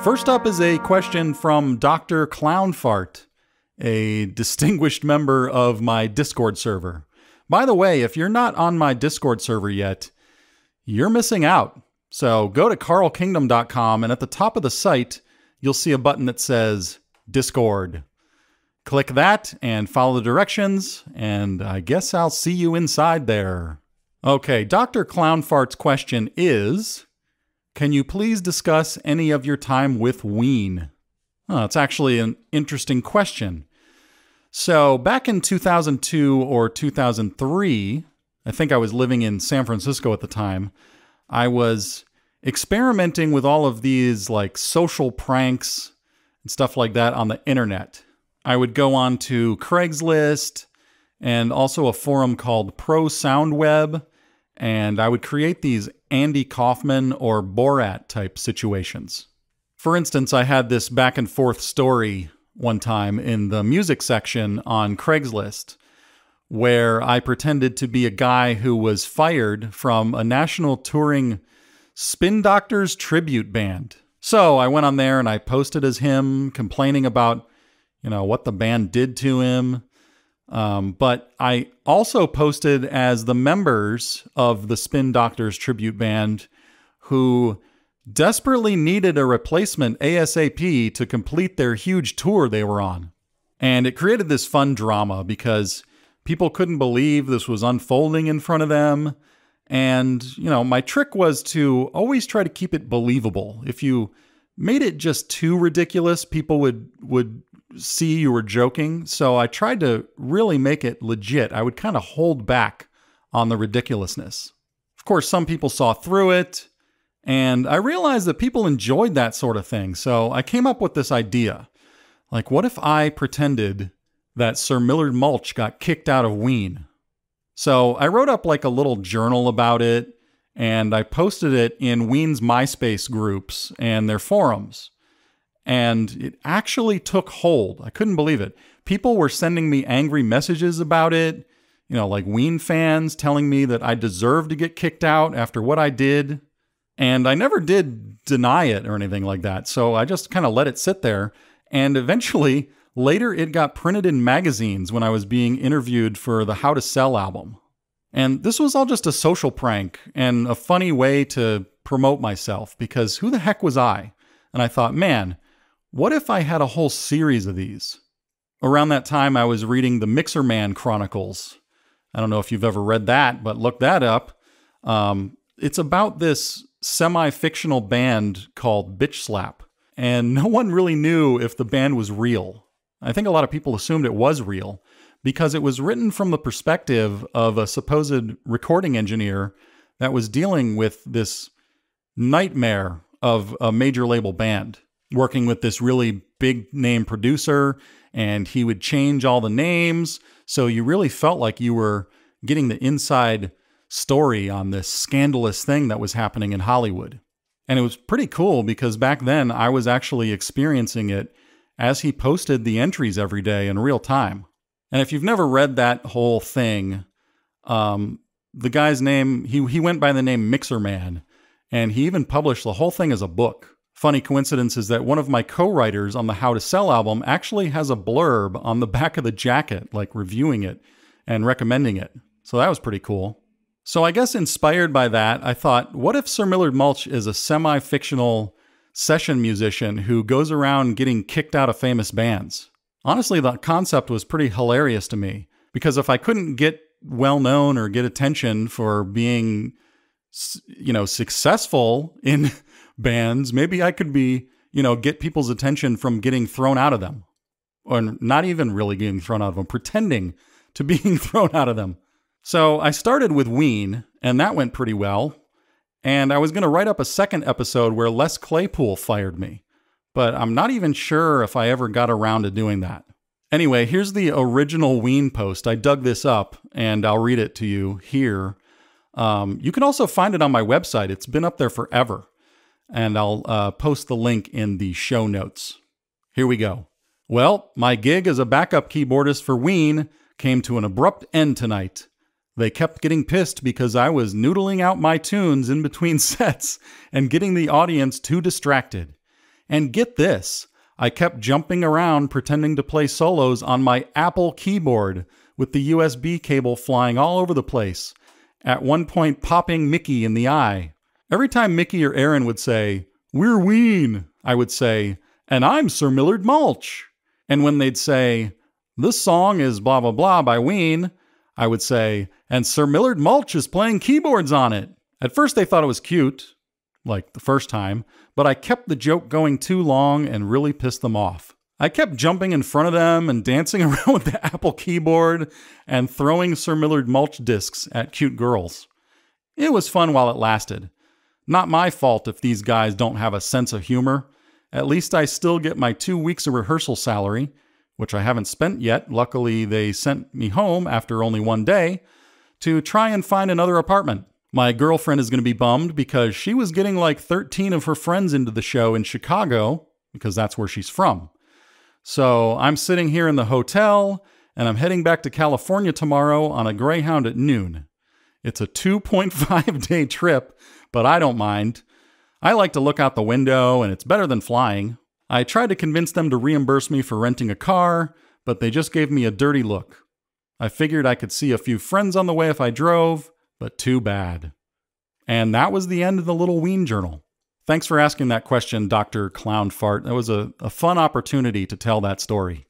First up is a question from Dr. Clownfart, a distinguished member of my Discord server. By the way, if you're not on my Discord server yet, you're missing out. So go to carlkingdom.com, and at the top of the site, you'll see a button that says Discord. Click that and follow the directions, and I guess I'll see you inside there. Okay, Dr. Clownfart's question is, can you please discuss any of your time with Ween? Oh, it's actually an interesting question. So back in 2002 or 2003, I think I was living in San Francisco at the time, I was experimenting with all of these like social pranks and stuff like that on the internet. I would go on to Craigslist and also a forum called Pro Soundweb, and I would create these Andy Kaufman or Borat type situations. For instance, I had this back and forth story one time in the music section on Craigslist where I pretended to be a guy who was fired from a national touring Spin Doctors tribute band. So I went on there and I posted as him, complaining about, what the band did to him. But I also posted as the members of the Spin Doctors tribute band who desperately needed a replacement ASAP to complete their huge tour they were on. And it created this fun drama because people couldn't believe this was unfolding in front of them. And, my trick was to always try to keep it believable. If you made it just too ridiculous, people would see you were joking. So I tried to really make it legit. I would kind of hold back on the ridiculousness. Of course, some people saw through it, and I realized that people enjoyed that sort of thing. So I came up with this idea. Like, what if I pretended that Sir Millard Mulch got kicked out of Ween? So I wrote up like a little journal about it, and I posted it in Ween's MySpace groups and their forums. And it actually took hold. I couldn't believe it. People were sending me angry messages about it, like Ween fans telling me that I deserved to get kicked out after what I did. And I never did deny it or anything like that. So I just kind of let it sit there. And eventually, later it got printed in magazines when I was being interviewed for the How to Sell album. And this was all just a social prank and a funny way to promote myself, because who the heck was I? And I thought, man, what if I had a whole series of these? Around that time, I was reading the Mixer Man Chronicles. I don't know if you've ever read that, but look that up. It's about this semi-fictional band called Bitch Slap. And no one really knew if the band was real. I think a lot of people assumed it was real because it was written from the perspective of a supposed recording engineer that was dealing with this nightmare of a major label band, working with this really big name producer, and he would change all the names. So you really felt like you were getting the inside story on this scandalous thing that was happening in Hollywood. And it was pretty cool because back then I was actually experiencing it as he posted the entries every day in real time. And if you've never read that whole thing, the guy's name, he went by the name Mixer Man, and he even published the whole thing as a book. Funny coincidence is that one of my co-writers on the How to Sell album actually has a blurb on the back of the jacket, like reviewing it and recommending it. So that was pretty cool. So I guess inspired by that, I thought, what if Sir Millard Mulch is a semi-fictional session musician who goes around getting kicked out of famous bands? Honestly, the concept was pretty hilarious to me, because if I couldn't get well-known or get attention for being, successful in bands, maybe I could be, get people's attention from getting thrown out of them. Or not even really getting thrown out of them, pretending to being thrown out of them. So I started with Ween, and that went pretty well. And I was going to write up a second episode where Les Claypool fired me, but I'm not even sure if I ever got around to doing that. Anyway, here's the original Ween post. I dug this up, and I'll read it to you here. You can also find it on my website. It's been up there forever. And I'll post the link in the show notes. Here we go. Well, my gig as a backup keyboardist for Ween came to an abrupt end tonight. They kept getting pissed because I was noodling out my tunes in between sets and getting the audience too distracted. And get this, I kept jumping around pretending to play solos on my Apple keyboard with the USB cable flying all over the place, at one point popping Mickey in the eye. Every time Mickey or Aaron would say, "We're Ween," I would say, "And I'm Sir Millard Mulch." And when they'd say, "This song is blah blah blah by Ween," I would say, "And Sir Millard Mulch is playing keyboards on it." At first they thought it was cute, like the first time, but I kept the joke going too long and really pissed them off. I kept jumping in front of them and dancing around with the Apple keyboard and throwing Sir Millard Mulch discs at cute girls. It was fun while it lasted. Not my fault if these guys don't have a sense of humor. At least I still get my 2 weeks of rehearsal salary, which I haven't spent yet. Luckily, they sent me home after only 1 day to try and find another apartment. My girlfriend is going to be bummed because she was getting like 13 of her friends into the show in Chicago, because that's where she's from. So I'm sitting here in the hotel, and I'm heading back to California tomorrow on a Greyhound at noon. It's a 2.5-day trip, but I don't mind. I like to look out the window, and it's better than flying. I tried to convince them to reimburse me for renting a car, but they just gave me a dirty look. I figured I could see a few friends on the way if I drove, but too bad. And that was the end of the little Ween Journal. Thanks for asking that question, Dr. Clownfart. That was a fun opportunity to tell that story.